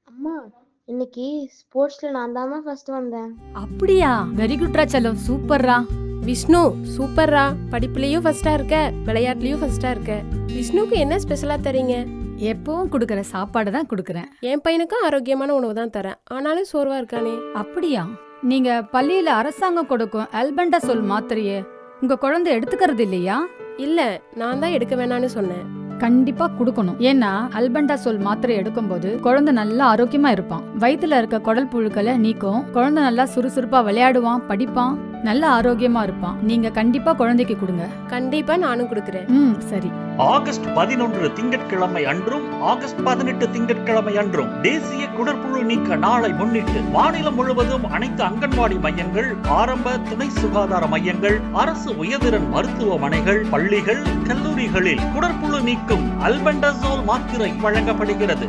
அம்மா, இன்னைக்கு ஸ்போர்ட்ஸ்ல நான் தாம்மா ஃபர்ஸ்ட் வந்தேன். அப்படியா? வெரி குட்ரா செல்லம், சூப்பர்ரா. விஷ்ணு சூப்பர்ரா. படிப்புலயும் ஃபர்ஸ்டா இருக்க, விளையாட்டுலயும் ஃபர்ஸ்டா இருக்க. விஷ்ணுக்கு என்ன ஸ்பெஷலா தரீங்க? எப்பவும் குடுக்கற சாப்பாடு தான் குடுக்கறேன். என் பையனுக்கும் ஆரோக்கியமான உணவு தான் தரேன். ஆனாலும் சோர்வா இருக்கானே. அப்படியா? நீங்க பள்ளியில அரசாங்கம் கொடுக்கும் ஆல்பெண்டசோல் மாத்திரையே உங்க குழந்தை எடுத்துக்கிறது இல்லையா? இல்ல, நான் தான் எடுக்க வேணான்னு சொன்னேன். கண்டிப்பா குடுக்கணும். ஏன்னா ஆல்பெண்டசோல் மாத்திரை எடுக்கும்போது குழந்தை நல்லா ஆரோக்கியமா இருப்பான். வயித்துல இருக்க குடல் புழுக்களை நீக்கும். குழந்தை நல்லா சுறுசுறுப்பா விளையாடுவான், படிப்பான், நல்ல ஆரோக்கியமா இருப்பான். நீங்க கண்டிப்பா குழந்தைக்கு கொடுங்க. கண்டிப்பா நானும் கொடுக்கறேன். சரி. ஆகஸ்ட் 11 திங்கட்கிழமை அன்றும் ஆகஸ்ட் 18 திங்கட்கிழமை அன்றும் தேசிய குடற்புழு நீக்க நாளை முன்னிட்டு மாநிலம் முழுவதும் அனைத்து அங்கன்வாடி மையங்கள், ஆரம்ப துணை சுகாதார மையங்கள், அரசு உயர்திறன் மருத்துவமனைகள், பள்ளிகள், கல்லூரிகளில் குடற்புழு நீக்கும் ஆல்பெண்டசோல் மாத்திரை வழங்கப்படுகிறது.